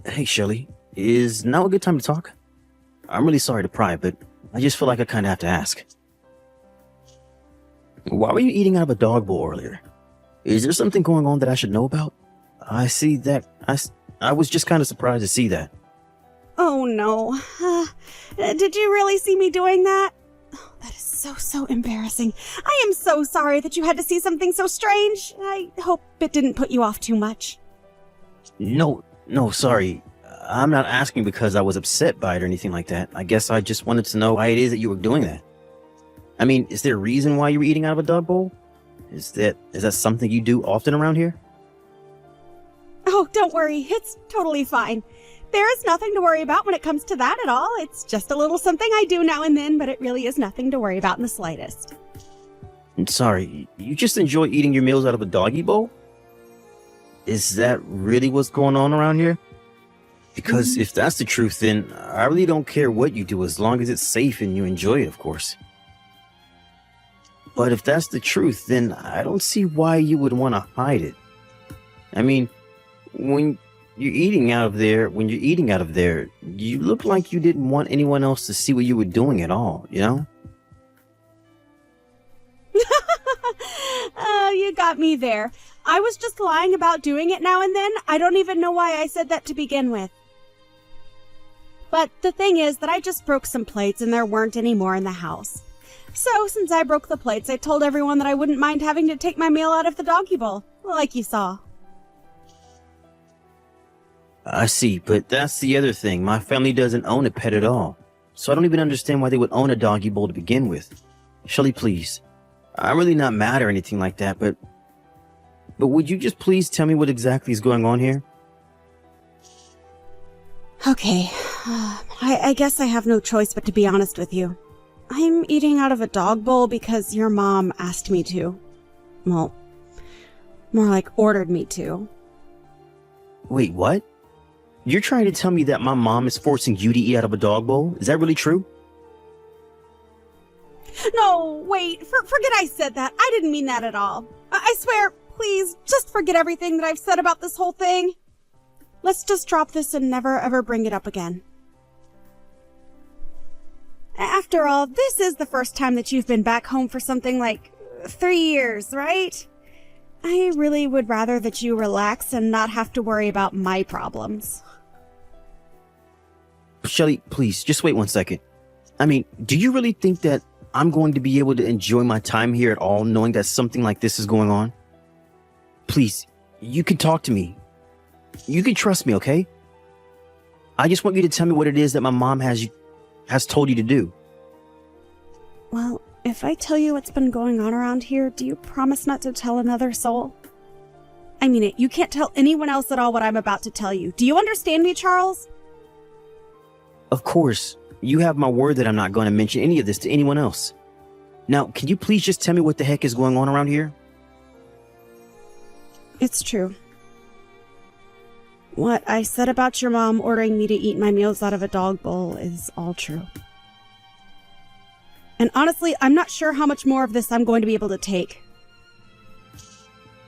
Hey, Shelly. Is now a good time to talk? I'm really sorry to pry, but I just feel like I kind of have to ask. Why were you eating out of a dog bowl earlier? Is there something going on that I should know about? I see that. I was just kind of surprised to see that. Oh no. Did you really see me doing that? Oh, that is so embarrassing. I am so sorry that you had to see something so strange. I hope it didn't put you off too much. No, sorry. I'm not asking because I was upset by it or anything like that. I guess I just wanted to know why it is that you were doing that. I mean, is there a reason why you were eating out of a dog bowl? Is that something you do often around here? Oh, don't worry. It's totally fine. There is nothing to worry about when it comes to that at all. It's just a little something I do now and then, but it really is nothing to worry about in the slightest. I'm sorry, you just enjoy eating your meals out of a doggy bowl? Is that really what's going on around here? Because if that's the truth, then I really don't care what you do as long as it's safe and you enjoy it, of course. But if that's the truth, then I don't see why you would want to hide it. I mean, when you're eating out of there, you look like you didn't want anyone else to see what you were doing at all, you know? You got me there. I was just lying about doing it now and then. I don't even know why I said that to begin with. But the thing is that I just broke some plates and there weren't any more in the house. So since I broke the plates, I told everyone that I wouldn't mind having to take my meal out of the doggy bowl, like you saw. I see, but that's the other thing. My family doesn't own a pet at all. So I don't even understand why they would own a doggy bowl to begin with. Shelly, please. I'm really not mad or anything like that, but would you just please tell me what exactly is going on here? Okay, I guess I have no choice but to be honest with you. I'm eating out of a dog bowl because your mom asked me to. Well, more like ordered me to. Wait, what? You're trying to tell me that my mom is forcing you to eat out of a dog bowl? Is that really true? No, wait, forget I said that. I didn't mean that at all. I swear, please, just forget everything that I've said about this whole thing. Let's just drop this and never ever bring it up again. After all, this is the first time that you've been back home for something like 3 years, right? I really would rather that you relax and not have to worry about my problems. Shelly, please, just wait 1 second. I mean, do you really think that I'm going to be able to enjoy my time here at all, knowing that something like this is going on? Please, you can talk to me. You can trust me, okay? I just want you to tell me what it is that my mom has told you to do. Well, if I tell you what's been going on around here, do you promise not to tell another soul? I mean it, you can't tell anyone else at all what I'm about to tell you. Do you understand me, Charles? Of course. You have my word that I'm not going to mention any of this to anyone else. Now, can you please just tell me what the heck is going on around here? It's true. What I said about your mom ordering me to eat my meals out of a dog bowl is all true. And honestly, I'm not sure how much more of this I'm going to be able to take.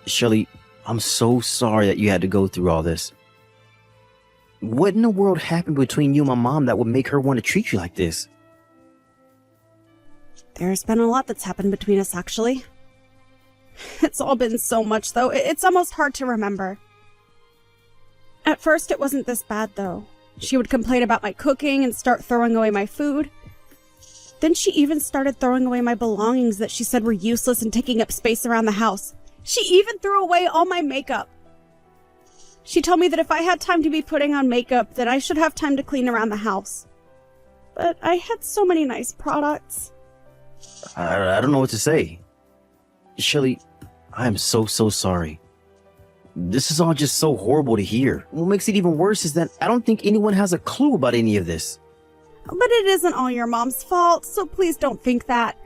Shelly, I'm so sorry that you had to go through all this. What in the world happened between you and my mom that would make her want to treat you like this? There's been a lot that's happened between us, actually. It's all been so much, though. It's almost hard to remember. At first, it wasn't this bad, though. She would complain about my cooking and start throwing away my food. Then she even started throwing away my belongings that she said were useless and taking up space around the house. She even threw away all my makeup. She told me that if I had time to be putting on makeup, then I should have time to clean around the house. But I had so many nice products. I don't know what to say. Shelly, I am so sorry. This is all just so horrible to hear. What makes it even worse is that I don't think anyone has a clue about any of this. But it isn't all your mom's fault, so please don't think that.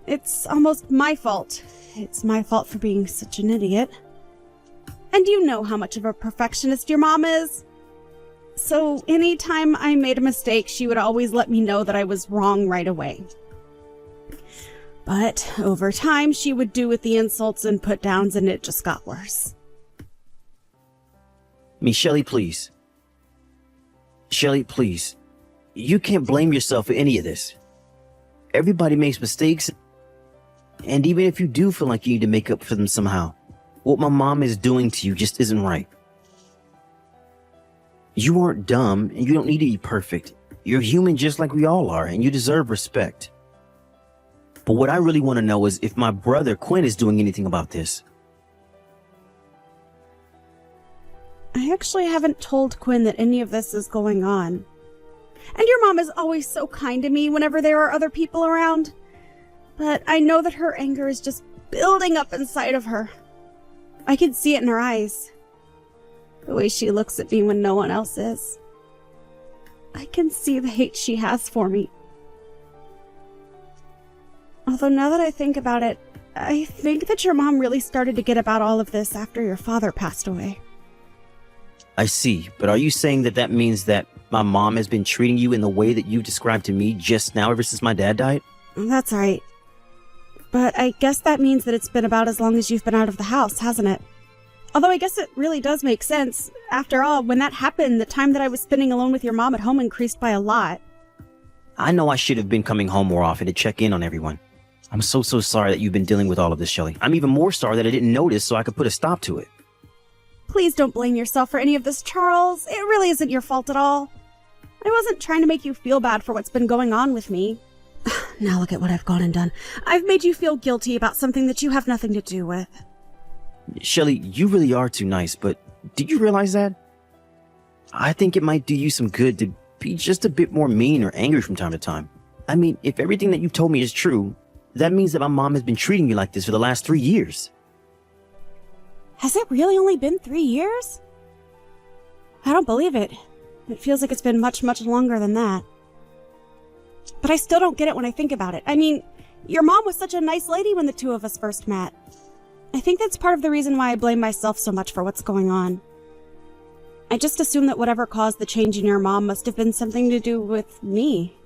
It's almost my fault. It's my fault for being such an idiot. And you know how much of a perfectionist your mom is. So anytime I made a mistake, she would always let me know that I was wrong right away. But over time, she would do with the insults and put-downs, and it just got worse. Shelly, please. Shelly, please. You can't blame yourself for any of this. Everybody makes mistakes, and even if you do feel like you need to make up for them somehow, what my mom is doing to you just isn't right. You aren't dumb, and you don't need to be perfect. You're human just like we all are, and you deserve respect. But what I really want to know is if my brother Quinn is doing anything about this. I actually haven't told Quinn that any of this is going on. And your mom is always so kind to me whenever there are other people around. But I know that her anger is just building up inside of her. I can see it in her eyes. The way she looks at me when no one else is. I can see the hate she has for me. Although now that I think about it, I think that your mom really started to get about all of this after your father passed away. I see, but are you saying that that means that my mom has been treating you in the way that you described to me just now ever since my dad died? That's right. But I guess that means that it's been about as long as you've been out of the house, hasn't it? Although I guess it really does make sense. After all, when that happened, the time that I was spending alone with your mom at home increased by a lot. I know I should have been coming home more often to check in on everyone. I'm so sorry that you've been dealing with all of this, Shelly. I'm even more sorry that I didn't notice so I could put a stop to it. Please don't blame yourself for any of this, Charles. It really isn't your fault at all. I wasn't trying to make you feel bad for what's been going on with me. Now look at what I've gone and done. I've made you feel guilty about something that you have nothing to do with. Shelly, you really are too nice, but do you realize that? I think it might do you some good to be just a bit more mean or angry from time to time. I mean, if everything that you've told me is true, that means that my mom has been treating you like this for the last 3 years. Has it really only been 3 years? I don't believe it. It feels like it's been much, much longer than that. But I still don't get it when I think about it. I mean, your mom was such a nice lady when the two of us first met. I think that's part of the reason why I blame myself so much for what's going on. I just assume that whatever caused the change in your mom must have been something to do with me.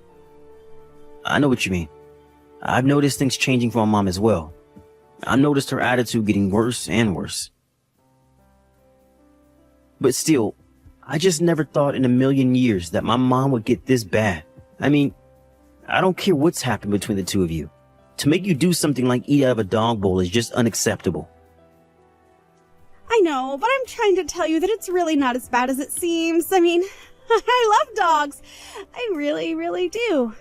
I know what you mean. I've noticed things changing for my mom as well. I've noticed her attitude getting worse and worse. But still, I just never thought in a million years that my mom would get this bad. I mean, I don't care what's happened between the two of you. To make you do something like eat out of a dog bowl is just unacceptable. I know, but I'm trying to tell you that it's really not as bad as it seems. I mean, I love dogs. I really, really do.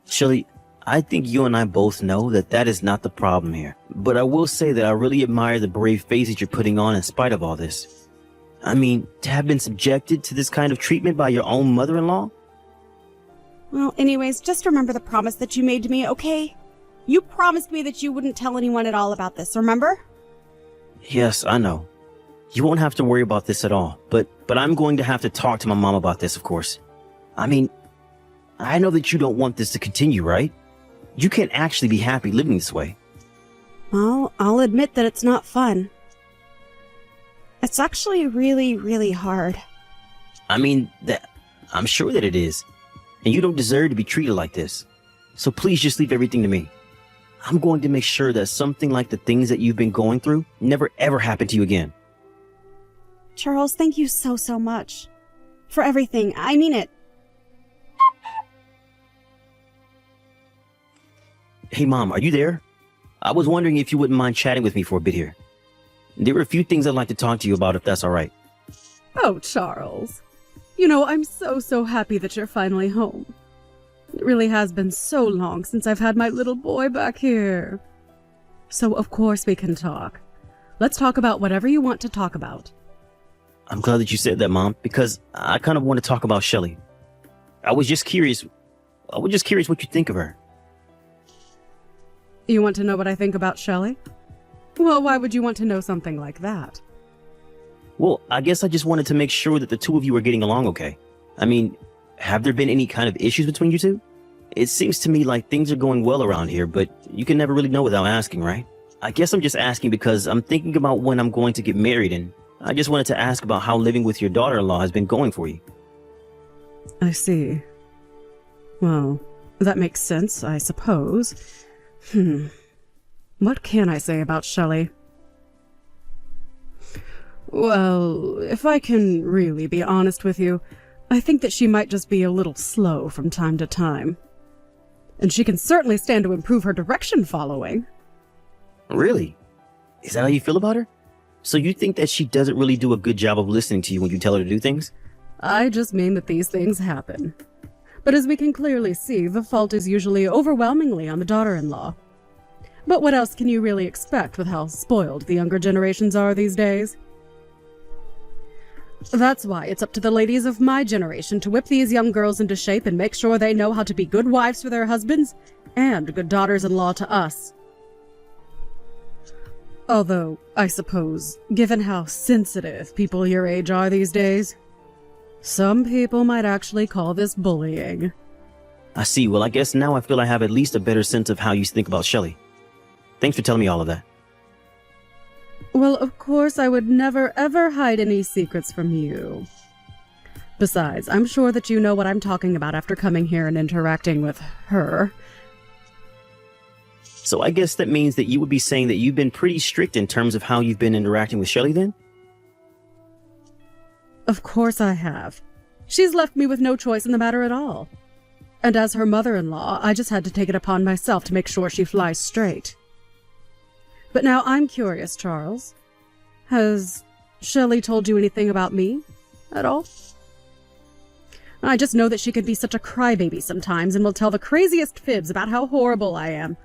Shelly, I think you and I both know that that is not the problem here. But I will say that I really admire the brave face that you're putting on in spite of all this. I mean, to have been subjected to this kind of treatment by your own mother-in-law? Well, anyways, just remember the promise that you made to me, okay? You promised me that you wouldn't tell anyone at all about this, remember? Yes, I know. You won't have to worry about this at all, but I'm going to have to talk to my mom about this, of course. I mean, I know that you don't want this to continue, right? You can't actually be happy living this way. Well, I'll admit that it's not fun. It's actually really, really hard. I mean, I'm sure that it is. And you don't deserve to be treated like this. So please just leave everything to me. I'm going to make sure that something like the things that you've been going through never ever happen to you again. Charles, thank you so much. For everything. I mean it. Hey Mom, are you there? I was wondering if you wouldn't mind chatting with me for a bit here. There were a few things I'd like to talk to you about if that's alright. Oh, Charles. You know, I'm so happy that you're finally home. It really has been so long since I've had my little boy back here. So of course we can talk. Let's talk about whatever you want to talk about. I'm glad that you said that, Mom, because I kind of want to talk about Shelly. I was just curious what you think of her. You want to know what I think about Shelley? Well, why would you want to know something like that? Well, I guess I just wanted to make sure that the two of you are getting along okay. I mean, have there been any kind of issues between you two? It seems to me like things are going well around here, but you can never really know without asking, right? I guess I'm just asking because I'm thinking about when I'm going to get married, and I just wanted to ask about how living with your daughter-in-law has been going for you. I see. Well, that makes sense, I suppose. What can I say about Shelley? Well, if I can really be honest with you, I think that she might just be a little slow from time to time. And she can certainly stand to improve her direction following. Really? Is that how you feel about her? So you think that she doesn't really do a good job of listening to you when you tell her to do things? I just mean that these things happen. But as we can clearly see, the fault is usually overwhelmingly on the daughter-in-law. But what else can you really expect with how spoiled the younger generations are these days? That's why it's up to the ladies of my generation to whip these young girls into shape and make sure they know how to be good wives for their husbands and good daughters-in-law to us. Although, I suppose, given how sensitive people your age are these days, some people might actually call this bullying. I see. Well, I guess now I feel I have at least a better sense of how you think about Shelly. Thanks for telling me all of that. Well, of course, I would never ever hide any secrets from you. Besides, I'm sure that you know what I'm talking about after coming here and interacting with her. So I guess that means that you would be saying that you've been pretty strict in terms of how you've been interacting with Shelly then? Of course I have. She's left me with no choice in the matter at all. And as her mother-in-law, I just had to take it upon myself to make sure she flies straight. But now I'm curious, Charles. Has Shelley told you anything about me at all? I just know that she can be such a crybaby sometimes and will tell the craziest fibs about how horrible I am,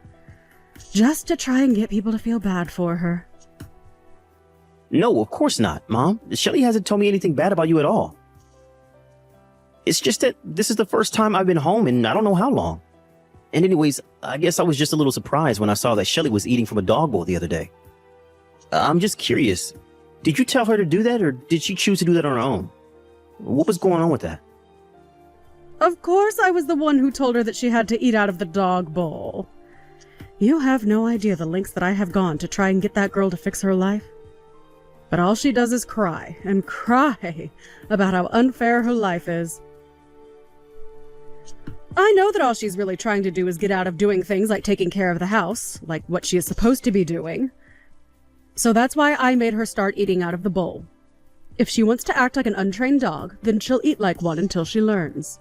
just to try and get people to feel bad for her. No, of course not, Mom. Shelly hasn't told me anything bad about you at all. It's just that this is the first time I've been home in I don't know how long. And anyways, I guess I was just a little surprised when I saw that Shelly was eating from a dog bowl the other day. I'm just curious. Did you tell her to do that, or did she choose to do that on her own? What was going on with that? Of course I was the one who told her that she had to eat out of the dog bowl. You have no idea the lengths that I have gone to try and get that girl to fix her life. But all she does is cry and cry about how unfair her life is. I know that all she's really trying to do is get out of doing things like taking care of the house, like what she is supposed to be doing. So that's why I made her start eating out of the bowl. If she wants to act like an untrained dog, then she'll eat like one until she learns.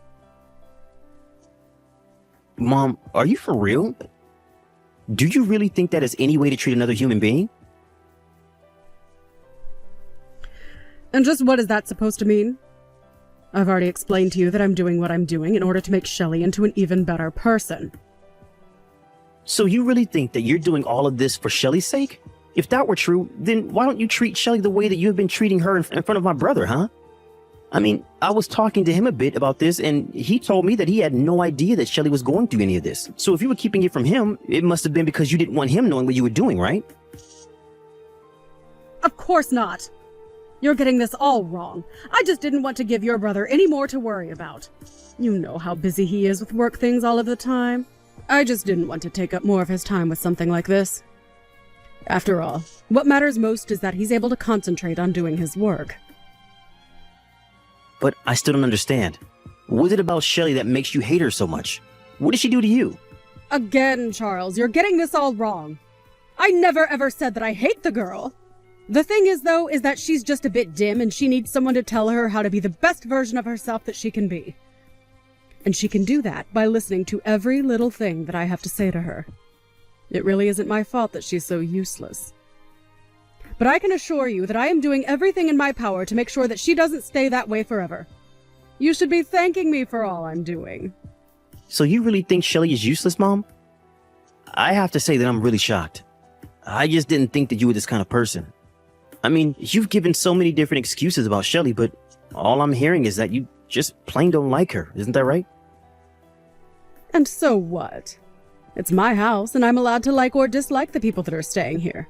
Mom, are you for real? Do you really think that is any way to treat another human being? And just what is that supposed to mean? I've already explained to you that I'm doing what I'm doing in order to make Shelley into an even better person. So you really think that you're doing all of this for Shelly's sake? If that were true, then why don't you treat Shelly the way that you have been treating her in front of my brother, huh? I mean, I was talking to him a bit about this, and he told me that he had no idea that Shelly was going through any of this. So if you were keeping it from him, it must have been because you didn't want him knowing what you were doing, right? Of course not. You're getting this all wrong. I just didn't want to give your brother any more to worry about. You know how busy he is with work things all of the time. I just didn't want to take up more of his time with something like this. After all, what matters most is that he's able to concentrate on doing his work. But I still don't understand. What is it about Shelly that makes you hate her so much? What did she do to you? Again, Charles, you're getting this all wrong. I never ever said that I hate the girl. The thing is, though, is that she's just a bit dim and she needs someone to tell her how to be the best version of herself that she can be. And she can do that by listening to every little thing that I have to say to her. It really isn't my fault that she's so useless. But I can assure you that I am doing everything in my power to make sure that she doesn't stay that way forever. You should be thanking me for all I'm doing. So you really think Shelly is useless, Mom? I have to say that I'm really shocked. I just didn't think that you were this kind of person. I mean, you've given so many different excuses about Shelly, but all I'm hearing is that you just plain don't like her. Isn't that right? And so what? It's my house, and I'm allowed to like or dislike the people that are staying here.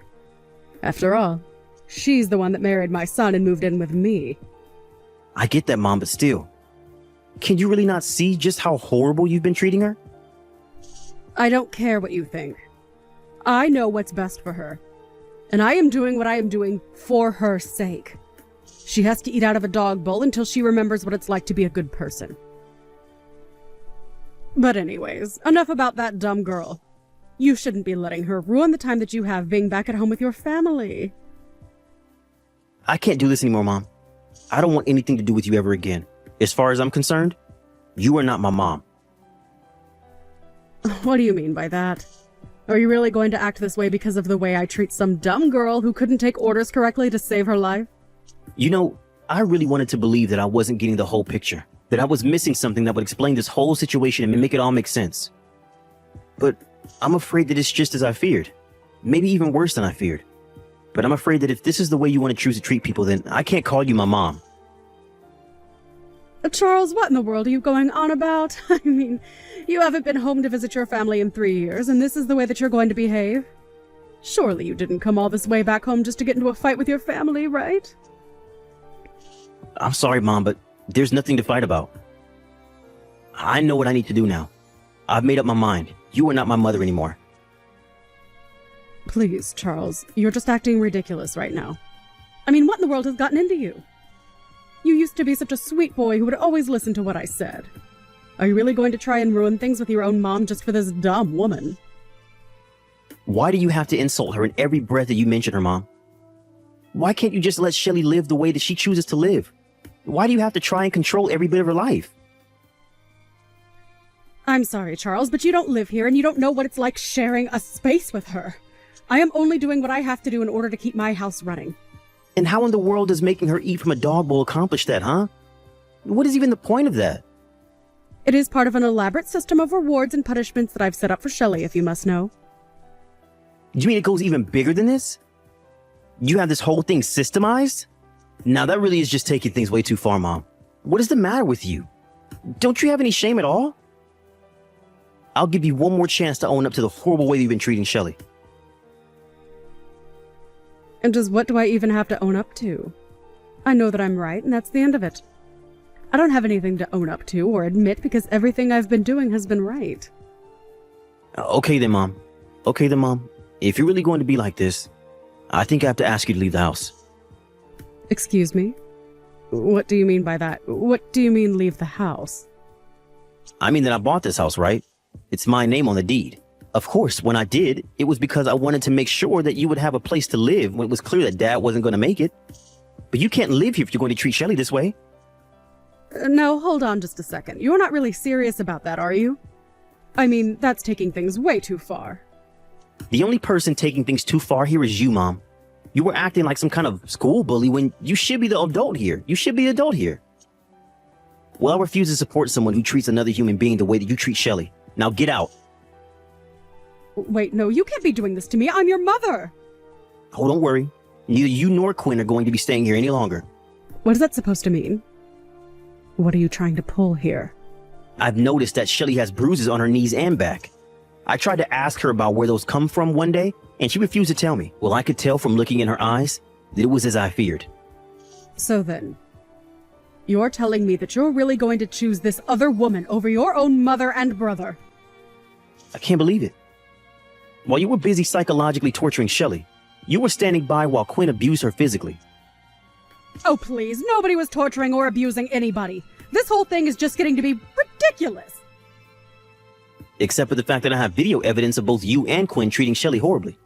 After all, she's the one that married my son and moved in with me. I get that, Mom, but still. Can you really not see just how horrible you've been treating her? I don't care what you think. I know what's best for her. And I am doing what I am doing for her sake. She has to eat out of a dog bowl until she remembers what it's like to be a good person. But anyways, enough about that dumb girl. You shouldn't be letting her ruin the time that you have being back at home with your family. I can't do this anymore, Mom. I don't want anything to do with you ever again. As far as I'm concerned, you are not my mom. What do you mean by that? Are you really going to act this way because of the way I treat some dumb girl who couldn't take orders correctly to save her life? You know, I really wanted to believe that I wasn't getting the whole picture, that I was missing something that would explain this whole situation and make it all make sense. But I'm afraid that it's just as I feared. Maybe even worse than I feared. But I'm afraid that if this is the way you want to choose to treat people, then I can't call you my mom. Charles, what in the world are you going on about? I mean, you haven't been home to visit your family in 3 years, and this is the way that you're going to behave? Surely you didn't come all this way back home just to get into a fight with your family, right? I'm sorry, Mom, but there's nothing to fight about. I know what I need to do now. I've made up my mind. You are not my mother anymore. Please, Charles, you're just acting ridiculous right now. I mean, what in the world has gotten into you? You used to be such a sweet boy who would always listen to what I said. Are you really going to try and ruin things with your own mom just for this dumb woman? Why do you have to insult her in every breath that you mention her, Mom? Why can't you just let Shelly live the way that she chooses to live? Why do you have to try and control every bit of her life? I'm sorry, Charles, but you don't live here and you don't know what it's like sharing a space with her. I am only doing what I have to do in order to keep my house running. And how in the world does making her eat from a dog bowl accomplish that, huh? What is even the point of that? It is part of an elaborate system of rewards and punishments that I've set up for Shelly, if you must know. Do you mean it goes even bigger than this? You have this whole thing systemized? Now that really is just taking things way too far, Mom. What is the matter with you? Don't you have any shame at all? I'll give you one more chance to own up to the horrible way you've been treating Shelly. And just what do I even have to own up to? I know that I'm right, and that's the end of it. I don't have anything to own up to or admit because everything I've been doing has been right. Okay then, Mom. Okay then, Mom. If you're really going to be like this, I think I have to ask you to leave the house. Excuse me? What do you mean by that? What do you mean leave the house? I mean that I bought this house, right? It's my name on the deed. Of course, when I did, it was because I wanted to make sure that you would have a place to live when it was clear that Dad wasn't going to make it. But you can't live here if you're going to treat Shelly this way. No, hold on just a second. You're not really serious about that, are you? I mean, that's taking things way too far. The only person taking things too far here is you, Mom. You were acting like some kind of school bully when you should be the adult here. You should be the adult here. Well, I refuse to support someone who treats another human being the way that you treat Shelly. Now get out. Wait, no, you can't be doing this to me. I'm your mother. Oh, don't worry. Neither you nor Quinn are going to be staying here any longer. What is that supposed to mean? What are you trying to pull here? I've noticed that Shelly has bruises on her knees and back. I tried to ask her about where those come from one day, and she refused to tell me. Well, I could tell from looking in her eyes that it was as I feared. So then, you're telling me that you're really going to choose this other woman over your own mother and brother? I can't believe it. While you were busy psychologically torturing Shelly, you were standing by while Quinn abused her physically. Oh, please, nobody was torturing or abusing anybody. This whole thing is just getting to be ridiculous. Except for the fact that I have video evidence of both you and Quinn treating Shelly horribly.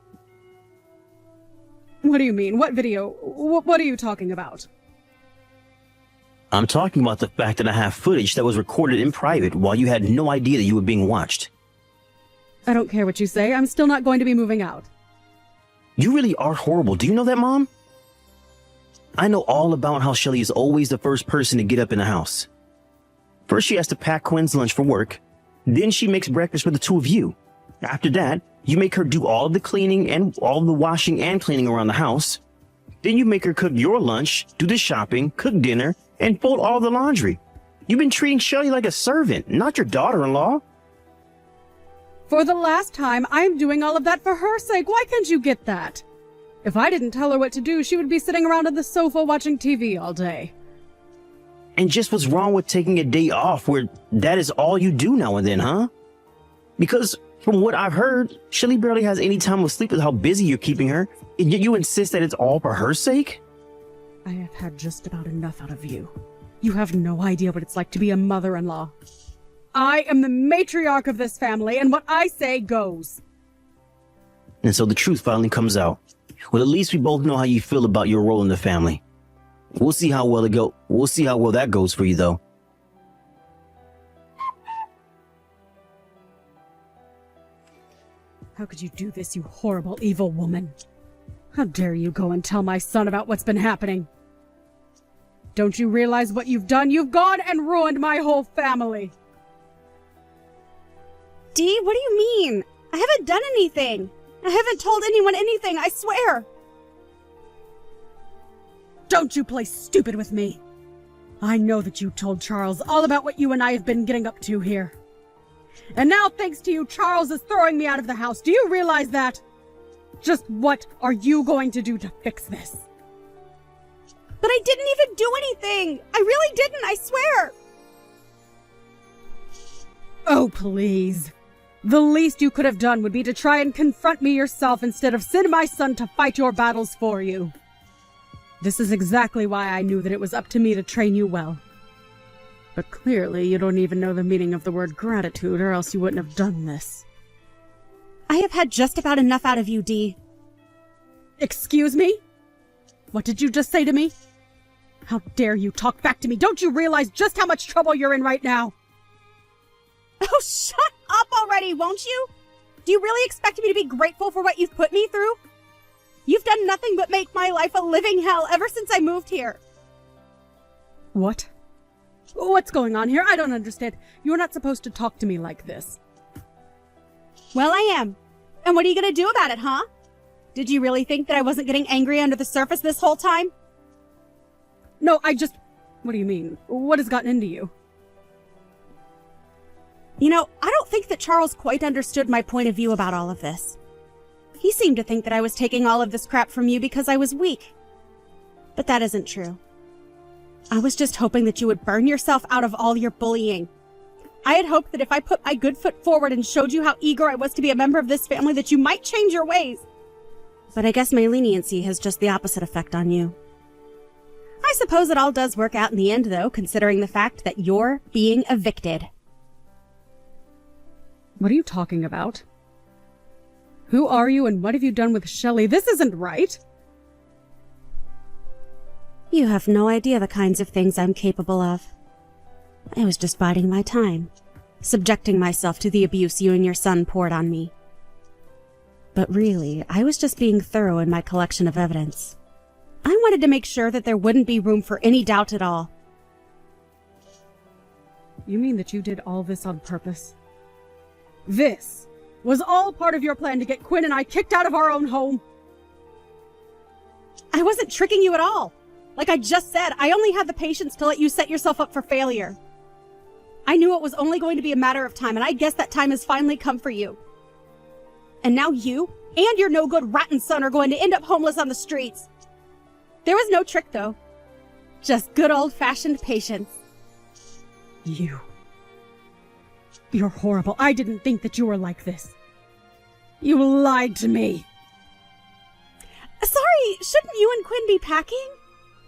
What do you mean? What video? What are you talking about? I'm talking about the fact that I have footage that was recorded in private while you had no idea that you were being watched. I don't care what you say. I'm still not going to be moving out. You really are horrible. Do you know that, Mom? I know all about how Shelly is always the first person to get up in the house. First, she has to pack Quinn's lunch for work. Then she makes breakfast for the two of you. After that, you make her do all of the cleaning and all of the washing and cleaning around the house. Then you make her cook your lunch, do the shopping, cook dinner, and fold all the laundry. You've been treating Shelly like a servant, not your daughter-in-law. For the last time, I'm doing all of that for her sake. Why can't you get that? If I didn't tell her what to do, she would be sitting around on the sofa watching TV all day. And just what's wrong with taking a day off where that is all you do now and then, huh? Because from what I've heard, Shelly barely has any time to sleep with how busy you're keeping her, and yet you insist that it's all for her sake? I have had just about enough out of you. You have no idea what it's like to be a mother-in-law. I am the matriarch of this family, and what I say goes. And so the truth finally comes out. Well, at least we both know how you feel about your role in the family. We'll see how well that goes for you, though. How could you do this, you horrible, evil woman? How dare you go and tell my son about what's been happening? Don't you realize what you've done? You've gone and ruined my whole family. Dee, what do you mean? I haven't done anything. I haven't told anyone anything, I swear. Don't you play stupid with me. I know that you told Charles all about what you and I have been getting up to here. And now, thanks to you, Charles is throwing me out of the house. Do you realize that? Just what are you going to do to fix this? But I didn't even do anything. I really didn't, I swear. Oh, please. The least you could have done would be to try and confront me yourself instead of send my son to fight your battles for you. This is exactly why I knew that it was up to me to train you well. But clearly you don't even know the meaning of the word gratitude, or else you wouldn't have done this. I have had just about enough out of you, Dee. Excuse me? What did you just say to me? How dare you talk back to me? Don't you realize just how much trouble you're in right now? Oh, shut up already, won't you? Do you really expect me to be grateful for what you've put me through? You've done nothing but make my life a living hell ever since I moved here. What? What's going on here? I don't understand. You're not supposed to talk to me like this. Well, I am. And what are you going to do about it, huh? Did you really think that I wasn't getting angry under the surface this whole time? No, What do you mean? What has gotten into you? You know, I don't think that Charles quite understood my point of view about all of this. He seemed to think that I was taking all of this crap from you because I was weak. But that isn't true. I was just hoping that you would burn yourself out of all your bullying. I had hoped that if I put my good foot forward and showed you how eager I was to be a member of this family, that you might change your ways. But I guess my leniency has just the opposite effect on you. I suppose it all does work out in the end, though, considering the fact that you're being evicted. What are you talking about? Who are you and what have you done with Shelley? This isn't right. You have no idea the kinds of things I'm capable of. I was just biding my time, subjecting myself to the abuse you and your son poured on me. But really, I was just being thorough in my collection of evidence. I wanted to make sure that there wouldn't be room for any doubt at all. You mean that you did all this on purpose? This was all part of your plan to get Quinn and I kicked out of our own home? I wasn't tricking you at all. Like I just said, I only had the patience to let you set yourself up for failure. I knew it was only going to be a matter of time, and I guess that time has finally come for you. And now you and your no-good rotten son are going to end up homeless on the streets. There was no trick, though. Just good old-fashioned patience. You're horrible. I didn't think that you were like this. You lied to me. Sorry, shouldn't you and Quinn be packing?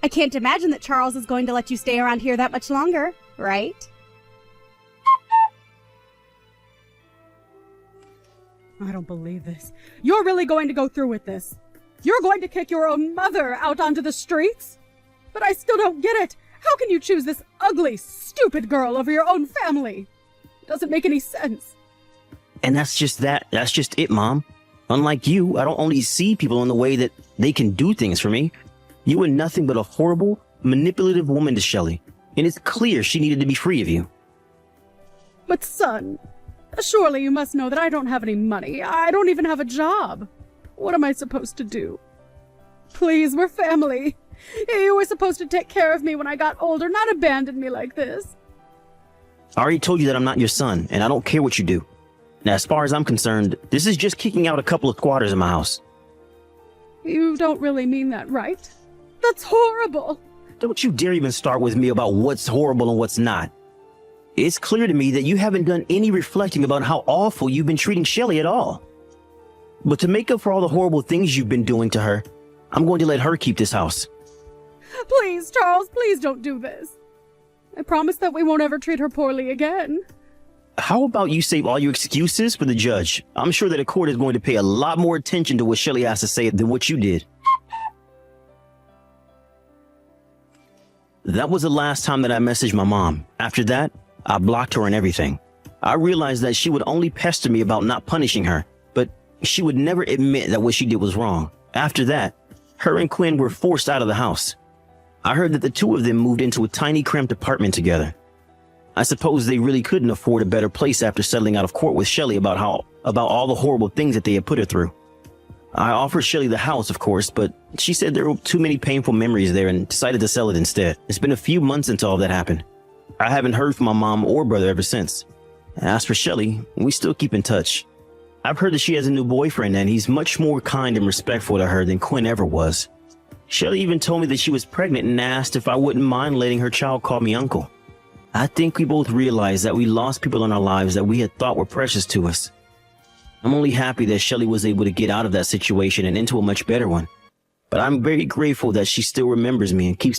I can't imagine that Charles is going to let you stay around here that much longer, right? I don't believe this. You're really going to go through with this. You're going to kick your own mother out onto the streets? But I still don't get it. How can you choose this ugly, stupid girl over your own family? It doesn't make any sense. And that's just it, Mom. Unlike you, I don't only see people in the way that they can do things for me. You were nothing but a horrible, manipulative woman to Shelley, and it's clear she needed to be free of you. But son, surely you must know that I don't have any money. I don't even have a job. What am I supposed to do? Please, we're family. You were supposed to take care of me when I got older, not abandon me like this. I already told you that I'm not your son, and I don't care what you do. Now, as far as I'm concerned, this is just kicking out a couple of squatters in my house. You don't really mean that, right? That's horrible. Don't you dare even start with me about what's horrible and what's not. It's clear to me that you haven't done any reflecting about how awful you've been treating Shelley at all. But to make up for all the horrible things you've been doing to her, I'm going to let her keep this house. Please, Charles, please don't do this. I promise that we won't ever treat her poorly again. How about you save all your excuses for the judge? I'm sure that a court is going to pay a lot more attention to what Shelley has to say than what you did. That was the last time that I messaged my mom. After that, I blocked her and everything. I realized that she would only pester me about not punishing her, but she would never admit that what she did was wrong. After that, her and Quinn were forced out of the house. I heard that the two of them moved into a tiny cramped apartment together. I suppose they really couldn't afford a better place after settling out of court with Shelly about all the horrible things that they had put her through. I offered Shelly the house, of course, but she said there were too many painful memories there and decided to sell it instead. It's been a few months since all that happened. I haven't heard from my mom or brother ever since. As for Shelly, we still keep in touch. I've heard that she has a new boyfriend and he's much more kind and respectful to her than Quinn ever was. Shelly even told me that she was pregnant and asked if I wouldn't mind letting her child call me uncle. I think we both realized that we lost people in our lives that we had thought were precious to us. I'm only happy that Shelly was able to get out of that situation and into a much better one. But I'm very grateful that she still remembers me and keeps